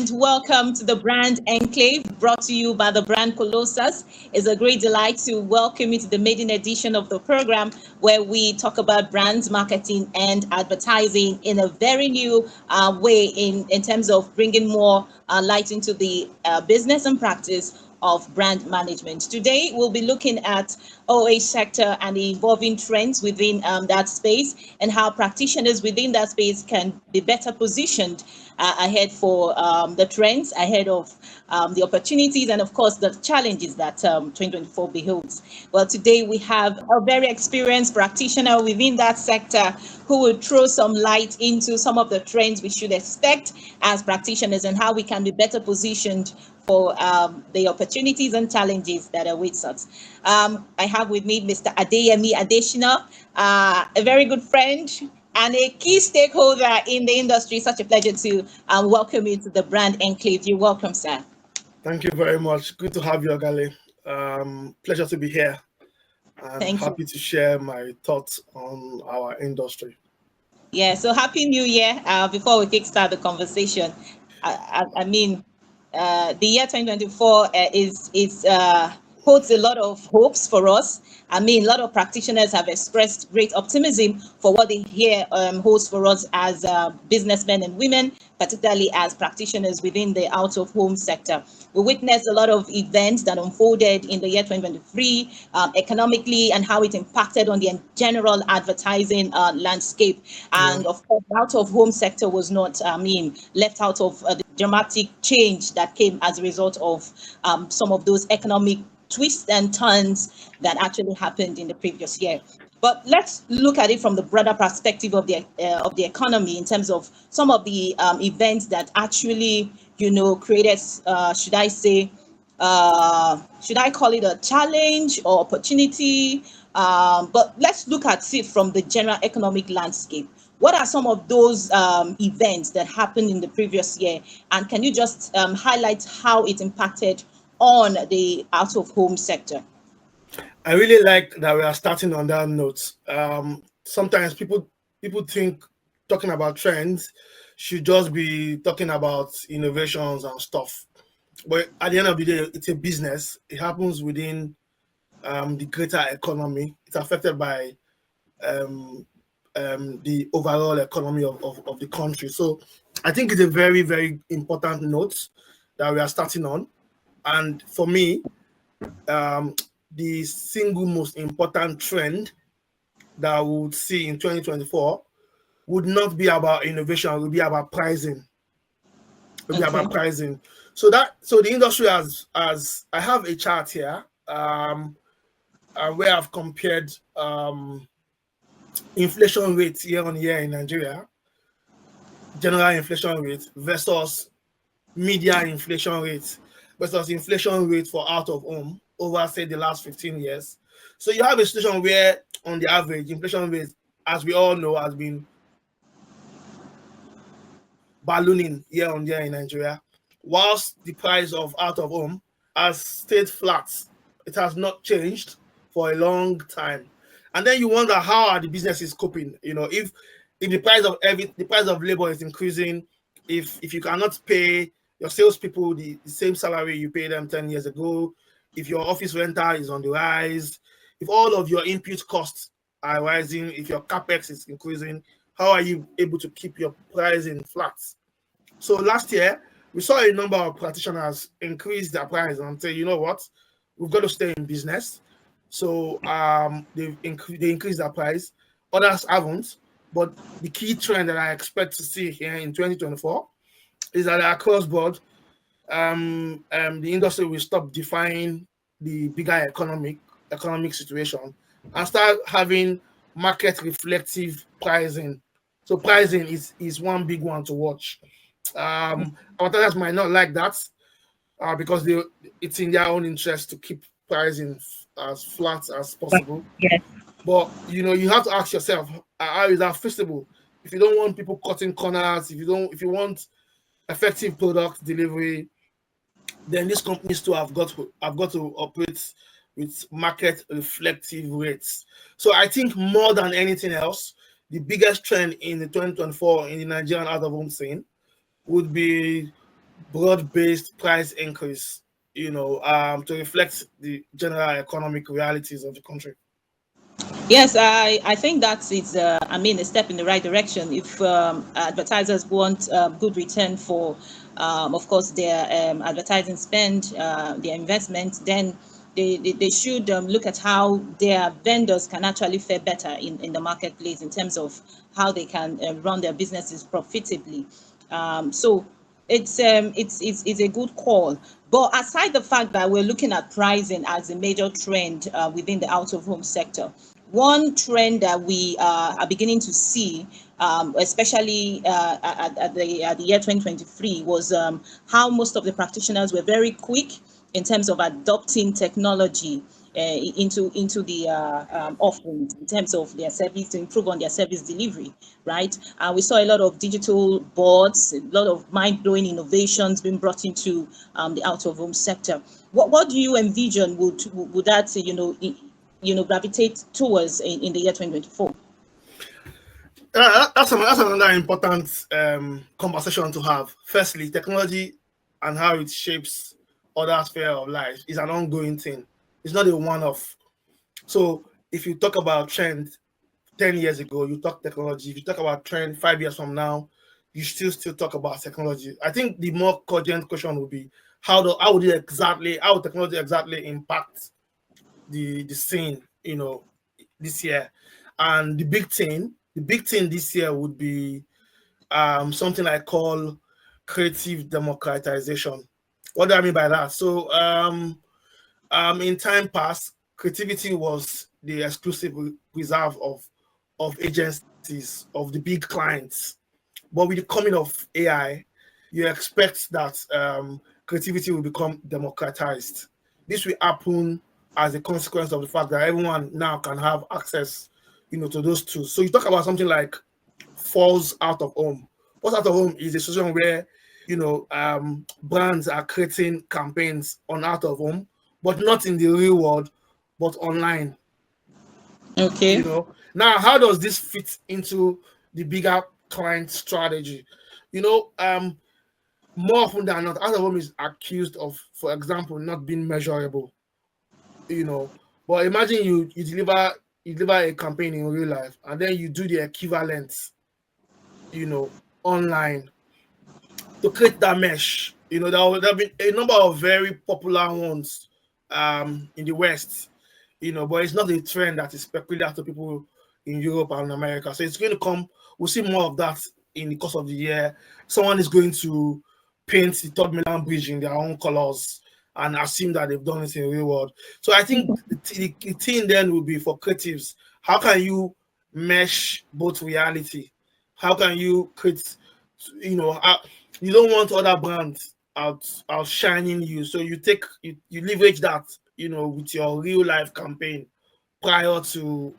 and welcome to the Brand Enclave, brought to you by the brand Colossus. It's a great delight to welcome you to the maiden edition of the program, where we talk about brands, marketing, and advertising in a very new way in terms of bringing more light into the business and practice of brand management. Today, we'll be looking at OA sector and the evolving trends within that space, and how practitioners within that space can be better positioned ahead for the trends, ahead of the opportunities, and of course the challenges that 2024 beholds. Well, today we have a very experienced practitioner within that sector who will throw some light into some of the trends we should expect as practitioners and how we can be better positioned for the opportunities and challenges that await us. I have with me Mr. Adeyemi Adeshina, a very good friend and a key stakeholder in the industry. Such a pleasure to welcome you to the Brand Enclave. You're welcome, sir. Thank you very much. Good to have you, Ogale. Pleasure to be here. And happy to share my thoughts on our industry. Yeah, so happy New Year. Before we kickstart the conversation, I mean, the year 2024 holds a lot of hopes for us. I mean, a lot of practitioners have expressed great optimism for what they hear holds for us as businessmen and women, particularly as practitioners within the out-of-home sector. We witnessed a lot of events that unfolded in the year 2023 economically, and how it impacted on the general advertising landscape. And of course, the out-of-home sector was not, left out of the dramatic change that came as a result of some of those economic twists and turns that actually happened in the previous year. But let's look at it from the broader perspective of the economy, in terms of some of the events that actually, created, should I call it a challenge or opportunity? But let's look at it from the general economic landscape. What are some of those events that happened in the previous year? And can you just highlight how it impacted on the out-of-home sector? I really like that we are starting on that note. Sometimes people think talking about trends should just be talking about innovations and stuff. But at the end of the day, it's a business. It happens within the greater economy. It's affected by the overall economy of the country. So I think it's a very, very important note that we are starting on. And for me, the single most important trend that we would see in 2024 would not be about innovation, it would be about pricing. It would be about pricing. So the industry has I have a chart here where I've compared inflation rates year on year in Nigeria, general inflation rate versus media inflation rate versus inflation rate for out of home over, say, the last 15 years. So you have a situation where, on the average, inflation rate, as we all know, has been ballooning year on year in Nigeria, whilst the price of out of home has stayed flat. It has not changed for a long time. And then you wonder, how are the businesses coping? If the price of labor is increasing, if you cannot pay your salespeople the same salary you paid them 10 years ago, if your office rental is on the rise, if all of your input costs are rising, if your capex is increasing, how are you able to keep your pricing flat? So last year, we saw a number of practitioners increase their price and say, you know what, we've got to stay in business. So they increased their price. Others haven't. But the key trend that I expect to see here in 2024 is that across board, the industry will stop defying the bigger economic situation and start having market reflective pricing. So pricing is one big one to watch. Advertisers might not like that because it's in their own interest to keep pricing as flat as possible. Yes. But you have to ask yourself, how is that feasible? If you don't want people cutting corners, if you want effective product delivery, then these companies too have got to operate with market reflective rates. So I think more than anything else, the biggest trend in the 2024 in the Nigerian out-of-home scene would be broad-based price increase, to reflect the general economic realities of the country. Yes, I think that is, a step in the right direction. If advertisers want good return for, of course, their advertising spend, their investment, then they should look at how their vendors can actually fare better in the marketplace in terms of how they can run their businesses profitably. So it's a good call. But aside the fact that we're looking at pricing as a major trend within the out of home sector, one trend that we are beginning to see, especially at the year 2023, was how most of the practitioners were very quick in terms of adopting technology into the offerings in terms of their service, to improve on their service delivery, right? We saw a lot of digital boards, a lot of mind-blowing innovations being brought into the out-of-home sector. What do you envision would that gravitate towards in the year 2024? That's another important conversation to have. Firstly, technology and how it shapes other spheres of life is an ongoing thing. It's not a one-off. So if you talk about trend 10 years ago, you talk technology. If you talk about trend 5 years from now, you still talk about technology. I think the more cogent question would be how would technology exactly impact the scene, this year. And the big thing this year would be something I call creative democratization. What do I mean by that? So in time past, creativity was the exclusive reserve of agencies, of the big clients. But with the coming of AI, you expect that creativity will become democratized. This will happen as a consequence of the fact that everyone now can have access, to those tools. So you talk about something like falls out of home. Falls out of home is a situation where, brands are creating campaigns on out of home, but not in the real world, but online. Okay. Now, how does this fit into the bigger client strategy? More often than not, out of home is accused of, for example, not being measurable. But imagine you deliver a campaign in real life, and then you do the equivalent, online to create that mesh. There'll be a number of very popular ones in the West, but it's not a trend that is peculiar to people in Europe and America. So it's going to come. We'll see more of that in the course of the year. Someone is going to paint the Third Milan Bridge in their own colors and assume that they've done it in the real world. So I think the thing then will be for creatives, how can you mesh both reality? How can you create, you don't want other brands outshining you. So you leverage that, with your real life campaign prior to,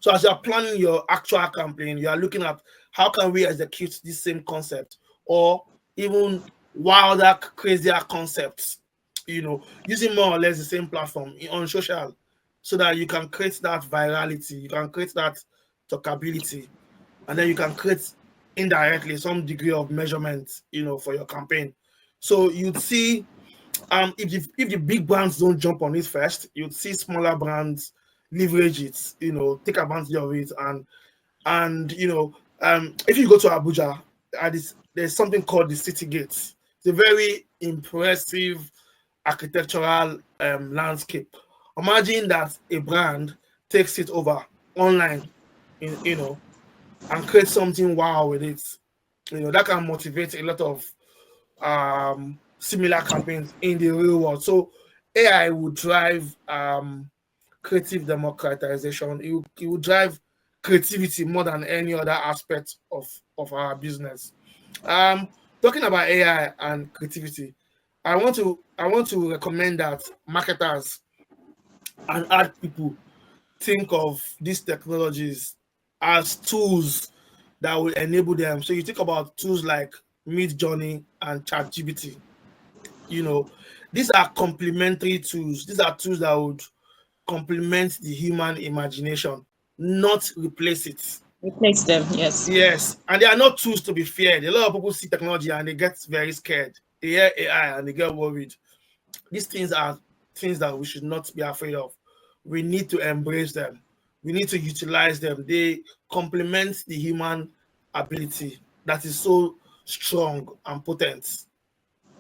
so as you're planning your actual campaign, you are looking at how can we execute this same concept or even wilder, crazier concepts, using more or less the same platform on social so that you can create that virality, you can create that talkability, and then you can create indirectly some degree of measurement, for your campaign. So you'd see if the big brands don't jump on it first, you'd see smaller brands leverage it, take advantage of it. And if you go to Abuja, there's something called the City Gates. It's a very impressive architectural landscape. Imagine that a brand takes it over online, and create something wow with it. That can motivate a lot of similar campaigns in the real world. So AI would drive creative democratization. It will drive creativity more than any other aspect of our business. Talking about AI and creativity, I want to recommend that marketers and ad people think of these technologies as tools that will enable them. So you think about tools like Midjourney and ChatGPT. These are complementary tools. These are tools that would complement the human imagination, not replace it. Replace them, yes. Yes, and they are not tools to be feared. A lot of people see technology and they get very scared. they hear AI and they get worried. These things are things that we should not be afraid of. We need to embrace them. We need to utilize them. They complement the human ability that is so strong and potent.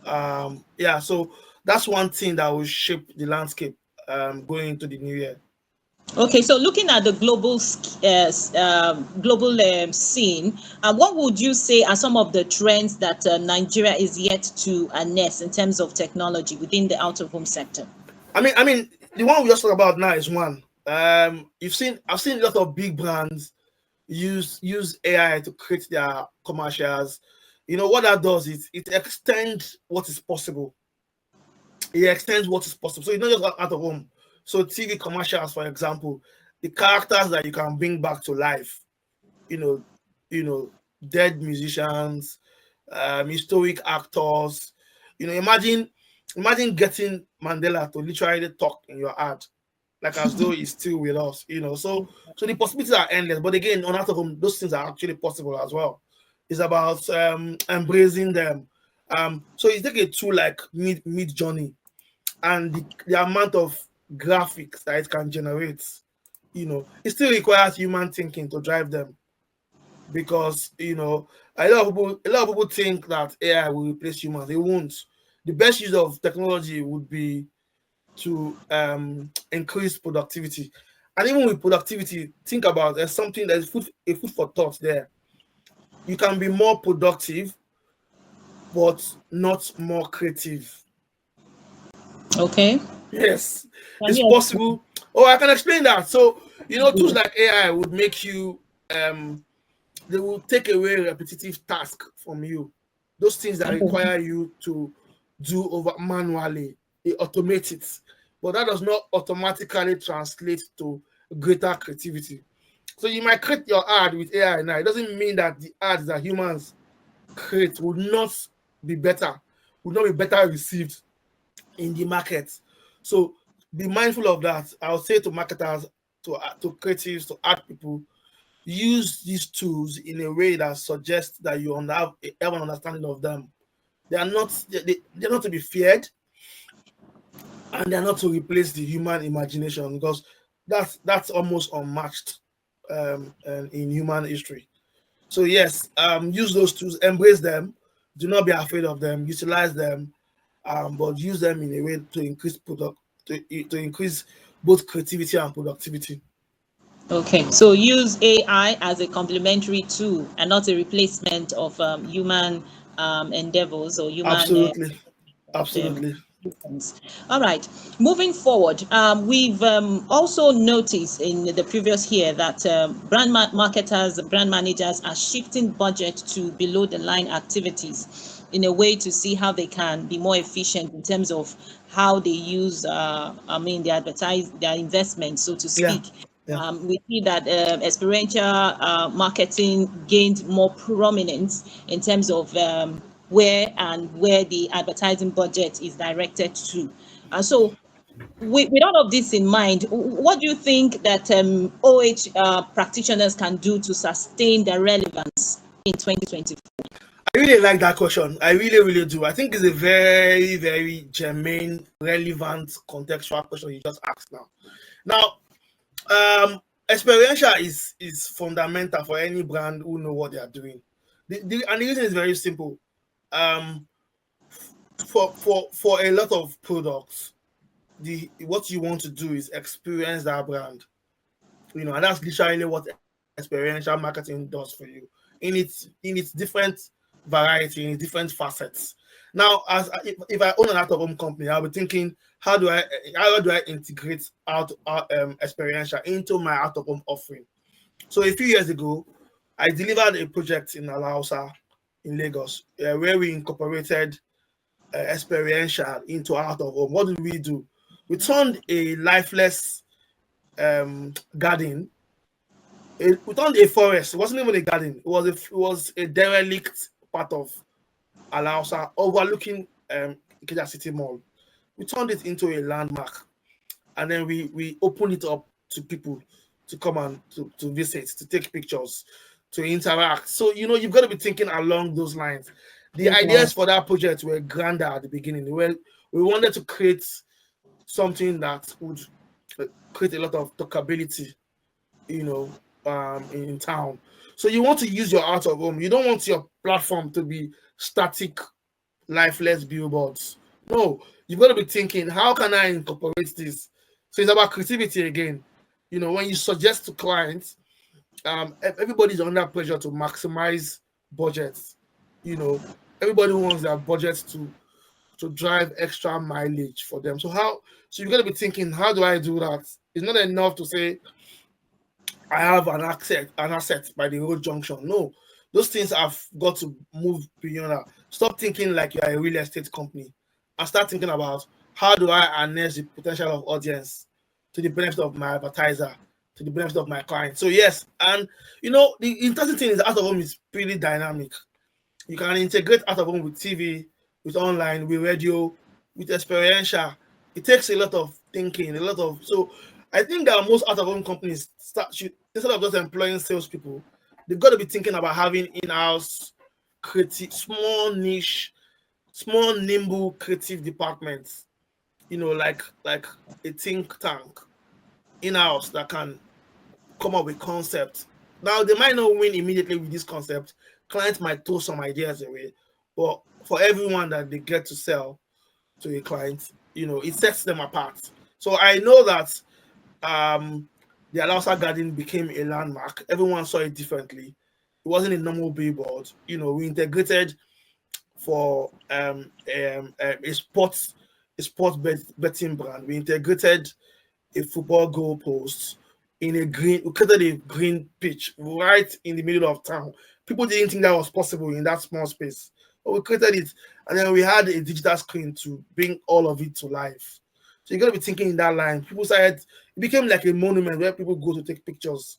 Yeah, so that's one thing that will shape the landscape going into the new year. Okay, so looking at the global scene, what would you say are some of the trends that Nigeria is yet to harness in terms of technology within the out of home sector? I mean, the one we just talked about now is one. I've seen a lot of big brands use AI to create their commercials. You know what that does is it extends what is possible. It extends what is possible. So it's not just out of home. So TV commercials, for example, the characters that you can bring back to life, you know, you know, dead musicians, historic actors. Imagine getting Mandela to literally talk in your ad, like as though he's still with us. So the possibilities are endless. But again, on out of home, those things are actually possible as well. It's about embracing them. So you take a tool like Mid Journey and the amount of graphics that it can generate, it still requires human thinking to drive them because a lot of people think that AI will replace humans. It won't. The best use of technology would be to increase productivity. And even with productivity, think about there's something there's a food for thought there. You can be more productive, but not more creative. Okay. Yes, Can it's you possible. Oh, I can explain that. So, tools like AI would make you they will take away repetitive tasks from you. Those things that explain? require you to do over manually, they automate it. But that does not automatically translate to greater creativity. So you might create your ad with AI now. It doesn't mean that the ads that humans create would not be better, would not be better received in the market. So be mindful of that. I'll say to marketers, to creatives, to art people, use these tools in a way that suggests that you have an understanding of them. They're not to be feared, and they're not to replace the human imagination because that's almost unmatched in human history. So yes, use those tools, embrace them, do not be afraid of them, utilize them, but use them in a way to increase to increase both creativity and productivity. Okay, so use AI as a complementary tool and not a replacement of human endeavors or human Absolutely, um, absolutely. systems. All right, moving forward, we've also noticed in the previous year that marketers, brand managers are shifting budget to below the line activities in a way to see how they can be more efficient in terms of how they use, they advertise their investment, so to Yeah, speak. yeah. We see that experiential marketing gained more prominence in terms of where the advertising budget is directed to. And so, with all of this in mind, what do you think that OH practitioners can do to sustain their relevance in 2024? I really like that question. I really, really do. I think it's a very, very germane, relevant, contextual question you just asked now. Now, experiential is fundamental for any brand who know what they are doing. And the reason is very simple. Um, for a lot of products, the what you want to do is experience that brand. And that's literally what experiential marketing does for you in its different variety, in its different facets. Now, if I own an out of home company, I'll be thinking, how do I integrate experiential into my out of home offering? So a few years ago, I delivered a project in Alausa in Lagos, where we incorporated experiential into out of home. What did we do? We turned a lifeless garden. We turned a forest. It wasn't even a garden. It was a derelict part of Alausa overlooking Ikeja City Mall. We turned it into a landmark, and then we opened it up to people to come and to visit, to take pictures, to interact. So you've got to be thinking along those lines. The ideas for that project were grander at the beginning. Well, we wanted to create something that would create a lot of talkability, in town. So you want to use your out of home. You don't want your platform to be static, lifeless billboards. No, you've got to be thinking, how can I incorporate this? So it's about creativity again. When you suggest to clients, everybody's under pressure to maximize budgets. Everybody wants their budgets to drive extra mileage for them. So you've got to be thinking, how do I do that? It's not enough to say I have an asset by the road junction. No, those things have got to move beyond that. Stop thinking like you are a real estate company and start thinking about, how do I harness the potential of audience to the benefit of my advertiser, to the benefit of my client. So yes, and the interesting thing is out of home is pretty dynamic. You can integrate out of home with TV, with online, with radio, with experiential. It takes a lot of thinking, so I think that most out of home companies instead of just employing salespeople, they've got to be thinking about having in-house creative, small niche, small nimble creative departments. Like a think tank in-house that can come up with concepts. Now they might not win immediately with this concept. Clients might throw some ideas away, but for everyone that they get to sell to a client, it sets them apart. So I know that the Alausa Garden became a landmark. Everyone saw it differently. It wasn't a normal billboard. We integrated for a sports betting brand. We integrated a football goalpost in we created a green pitch right in the middle of town. People didn't think that was possible in that small space, but we created it, and then we had a digital screen to bring all of it to life. So you got to be thinking in that line. It became like a monument where people go to take pictures.